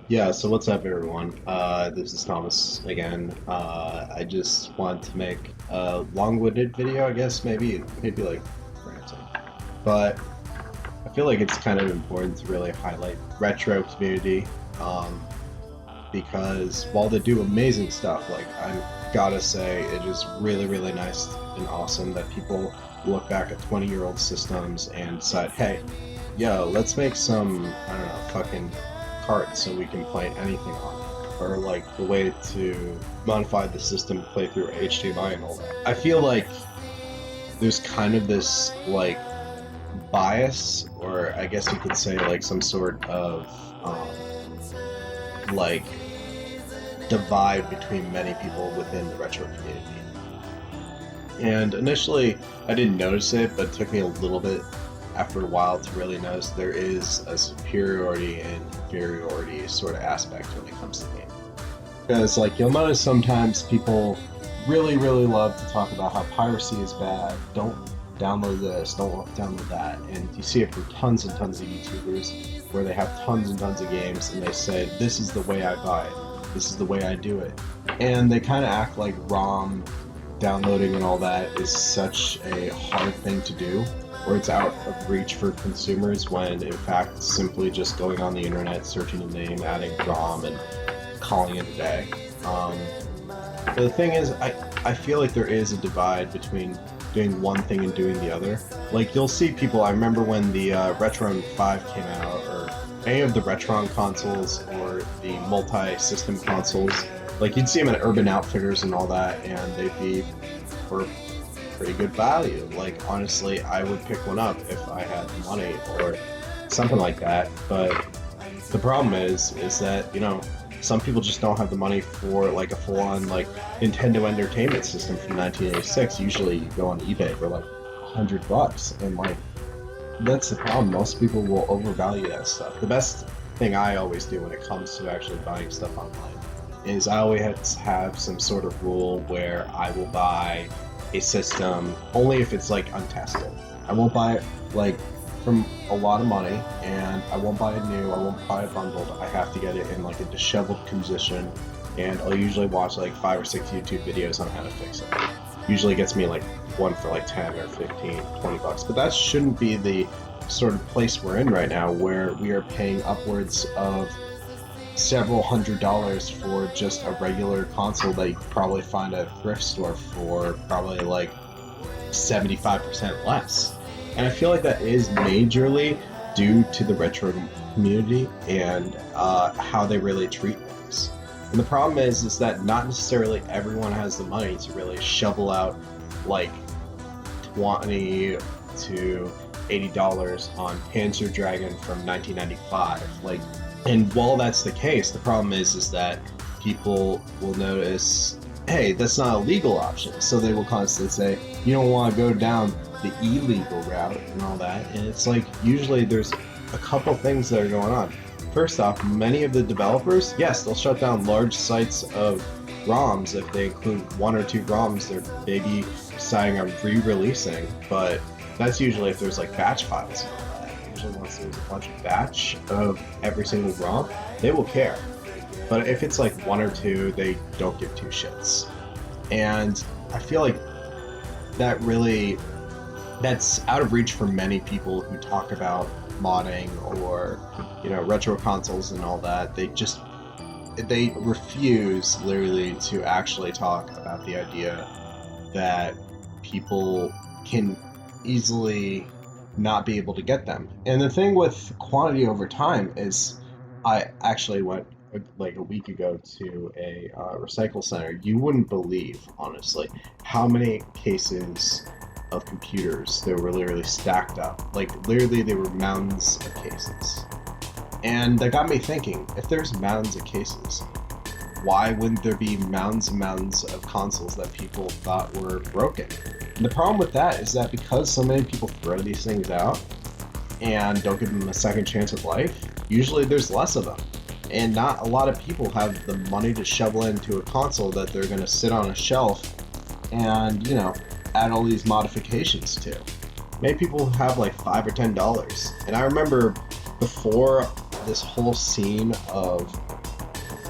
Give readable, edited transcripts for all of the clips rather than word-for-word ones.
Yeah, so what's up, everyone? This is Thomas again. I just want to make a long-winded video, I guess, maybe like ranting. But I feel like it's kind of important to really highlight retro community, um, because while they do amazing stuff, like I gotta say, it is really, really nice and awesome that people look back at 20-year-old systems and decide, hey, yo, let's make some, I don't know, fucking cards so we can play anything on it. Or like the way to modify the system to play through HDMI and all that. I feel like there's kind of this like bias, or I guess you could say like some sort of like divide between many people within the retro community. And initially, I didn't notice it, but it took me a little bit after a while to really notice there is a superiority and inferiority sort of aspect when it comes to game. Because like you'll notice sometimes people really, really love to talk about how piracy is bad, don't download this, don't download that, and you see it from tons and tons of YouTubers where they have tons and tons of games and they say, this is the way I buy it, this is the way I do it. And they kind of act like ROM downloading and all that is such a hard thing to do, or it's out of reach for consumers, when in fact it's simply just going on the internet, searching a name, adding ROM, and calling it a day. But the thing is, I feel like there is a divide between doing one thing and doing the other. Like you'll see people, I remember when the Retron 5 came out, or any of the Retron consoles, or the multi-system consoles, like you'd see them at Urban Outfitters and all that, and they'd be for pretty good value. Like honestly, I would pick one up if I had the money or something like that. But the problem is that, you know, some people just don't have the money for like a full-on like Nintendo Entertainment System from 1986. Usually you go on eBay for like $100, and like that's the problem. Most people will overvalue that stuff. The best thing I always do when it comes to actually buying stuff online is I always have some sort of rule where I will buy a system only if it's like untested. I won't buy it like from a lot of money, and I won't buy it new, I won't buy it bundled. I have to get it in like a disheveled condition, and I'll usually watch like 5 or 6 YouTube videos on how to fix it. Usually gets me like one for like 10 or 15, 20 bucks, but that shouldn't be the sort of place we're in right now, where we are paying upwards of several $100s for just a regular console that you could probably find at a thrift store for probably like 75% less. And I feel like that is majorly due to the retro community and how they really treat things. And the problem is that not necessarily everyone has the money to really shovel out like $20 to $80 on Panzer Dragoon from 1995. Like, and while that's the case, the problem is that people will notice, hey, that's not a legal option. So they will constantly say, you don't want to go down the illegal route and all that. And it's like, usually there's a couple things that are going on. First off, many of the developers, yes, they'll shut down large sites of ROMs if they include 1 or 2 ROMs they're maybe deciding on re-releasing, but that's usually if there's like batch files and all that. Usually once there's a bunch of batch of every single ROM, they will care. But if it's like 1 or 2, they don't give 2 shits. And I feel like that's out of reach for many people who talk about modding or, you know, retro consoles and all that. They refuse literally to actually talk about the idea that people can easily not be able to get them. And the thing with quantity over time is, I actually went like a week ago to a recycle center. You wouldn't believe, honestly, how many cases of computers that were literally stacked up. Like literally they were mountains of cases. And that got me thinking, if there's mountains of cases, why wouldn't there be mountains and mountains of consoles that people thought were broken? And the problem with that is that because so many people throw these things out and don't give them a second chance at life, usually there's less of them. And not a lot of people have the money to shovel into a console that they're going to sit on a shelf and, you know, add all these modifications to. Many people have like $5 or $10. And I remember before this whole scene of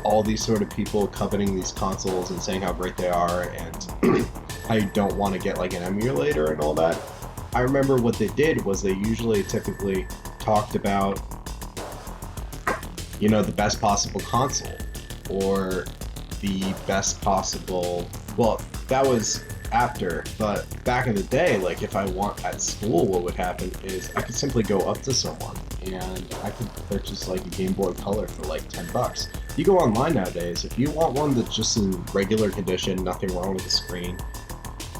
all these sort of people coveting these consoles and saying how great they are and how you don't want to get like an emulator and all that. I remember what they did was they usually typically talked about, you know, the best possible console or the best possible, well, that was after, but back in the day, like if I want at school, what would happen is I could simply go up to someone and I could purchase like a Game Boy Color for like $10. You go online nowadays, if you want one that's just in regular condition, nothing wrong with the screen,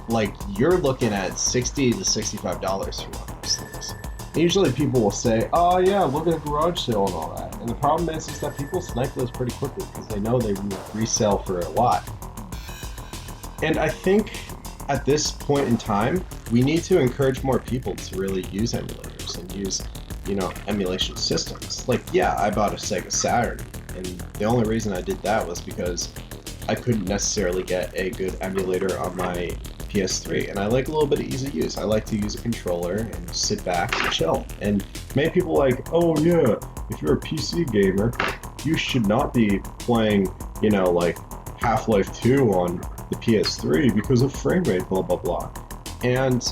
like you're looking at $60 to $65 for one of those things. Usually people will say, oh yeah, look at a garage sale and all that. And the problem is that people snipe those pretty quickly because they know they will resell for a lot. And I think at this point in time, we need to encourage more people to really use emulators and use, you know, emulation systems. Like, yeah, I bought a Sega Saturn, and the only reason I did that was because I couldn't necessarily get a good emulator on my PS3, and I like a little bit of easy use. I like to use a controller and sit back and chill. And many people like, oh yeah, if you're a PC gamer, you should not be playing, you know, like Half-Life 2 on the PS3 because of frame rate, blah blah blah. And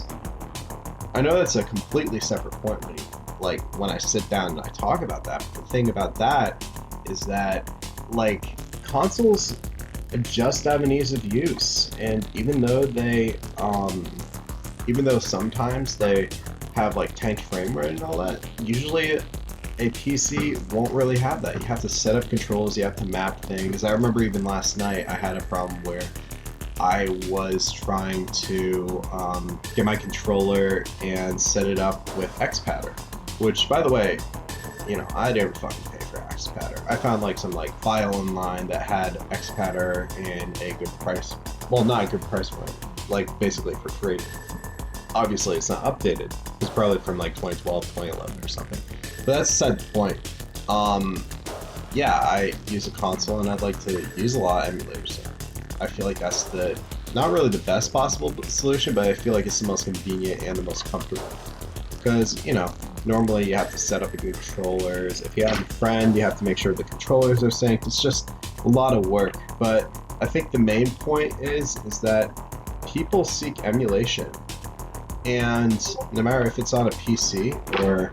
I know that's a completely separate point when you, like when I sit down and I talk about that. But the thing about that is that like consoles just have an ease of use, and even though sometimes they have like tanked frame rate and all that, usually a PC won't really have that. You have to set up controls, you have to map things. I remember even last night I had a problem where I was trying to get my controller and set it up with Xpatter, which, by the way, you know, I didn't fucking pay for Xpatter. I found like some like file online that had Xpatter in a good price. Well, not a good price point, like basically for free. Obviously, it's not updated. It's probably from like 2012, 2011 or something. But that's beside the point. Yeah, I use a console and I'd like to use a lot of emulators. I feel like that's not really the best possible solution, but I feel like it's the most convenient and the most comfortable. Because, you know, normally you have to set up the controllers. If you have a friend, you have to make sure the controllers are synced. It's just a lot of work. But I think the main point is that people seek emulation. And no matter if it's on a PC or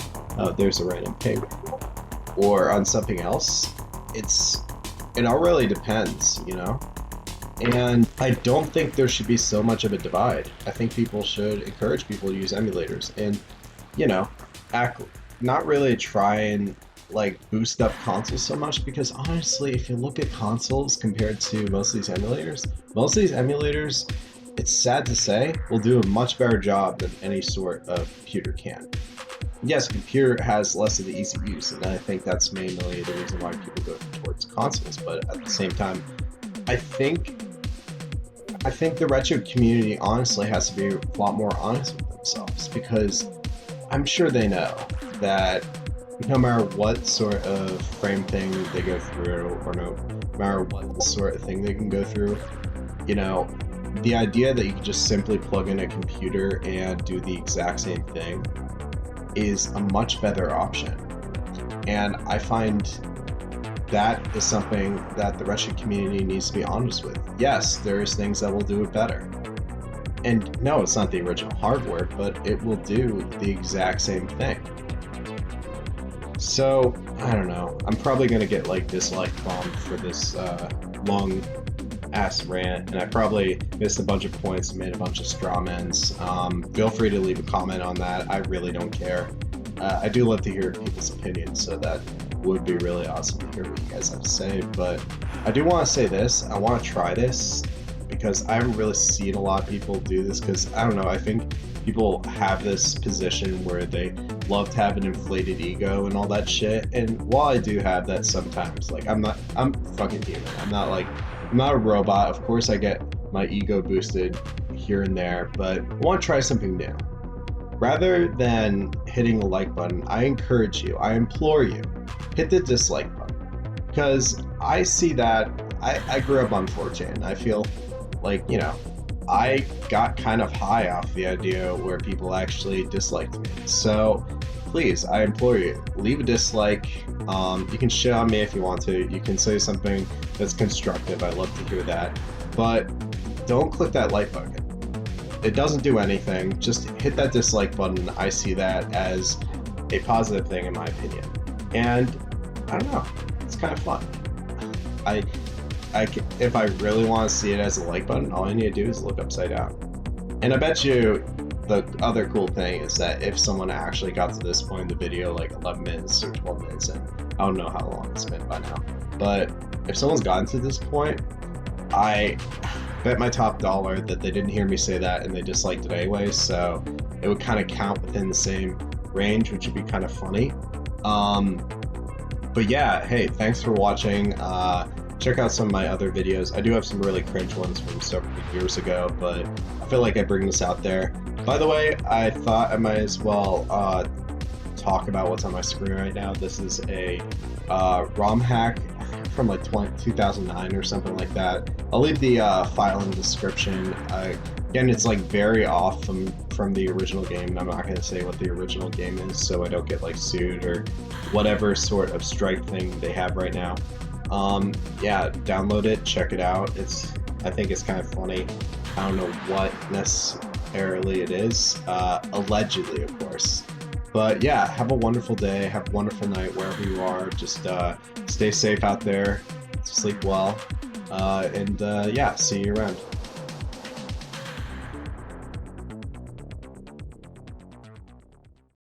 there's a random ping or on something else, it all really depends, you know? And I don't think there should be so much of a divide. I think people should encourage people to use emulators and, you know, not really try and like boost up consoles so much, because honestly, if you look at consoles compared to most of these emulators, it's sad to say, will do a much better job than any sort of computer can. Yes, a computer has less of the ease of use, and I think that's mainly the reason why people go towards consoles, but at the same time, I think the retro community honestly has to be a lot more honest with themselves, because I'm sure they know that no matter what sort of frame thing they go through, or no matter what sort of thing they can go through, you know, the idea that you can just simply plug in a computer and do the exact same thing is a much better option. And I find that is something that the retro community needs to be honest with. Yes, there's things that will do it better. And no, it's not the original hardware, but it will do the exact same thing. So, I don't know. I'm probably going to get like dislike bombed for this long ass rant, and I probably missed a bunch of points and made a bunch of straw mens. Feel free to leave a comment on that. I really don't care. I do love to hear people's opinions, so that would be really awesome to hear what you guys have to say. But I do want to say this. I want to try this because I haven't really seen a lot of people do this, because I don't know, I think people have this position where they love to have an inflated ego and all that shit. And while I do have that sometimes, like I'm fucking human. I'm not a robot. Of course I get my ego boosted here and there, but I want to try something new. Rather than hitting the like button, I encourage you, I implore you, hit the dislike button. Because I see that, I grew up on 4chan. I feel like, you know, I got kind of high off the idea where people actually disliked me. So please, I implore you, leave a dislike. You can shit on me if you want to. You can say something that's constructive. I love to hear that. But don't click that like button. It doesn't do anything. Just hit that dislike button. I see that as a positive thing in my opinion. And I don't know, it's kind of fun. If I really want to see it as a like button, all I need to do is look upside down. And I bet you the other cool thing is that if someone actually got to this point in the video, like 11 minutes or 12 minutes in, I don't know how long it's been by now, but if someone's gotten to this point, I bet my top dollar that they didn't hear me say that and they disliked it anyway, so it would kind of count within the same range, which would be kind of funny. But yeah, hey, thanks for watching. Check out some of my other videos. I do have some really cringe ones from several years ago, but I feel like I bring this out there. By the way, I thought I might as well talk about what's on my screen right now. This is a ROM hack from like 2009 or something like that. I'll leave the file in the description. Again, it's like very off from the original game, and I'm not going to say what the original game is so I don't get like sued or whatever sort of strike thing they have right now. Yeah, download it, check it out. I think it's kind of funny. I don't know what necessarily it is, allegedly of course. But yeah, have a wonderful day, have a wonderful night wherever you are. Just stay safe out there, sleep well, and yeah, see you around.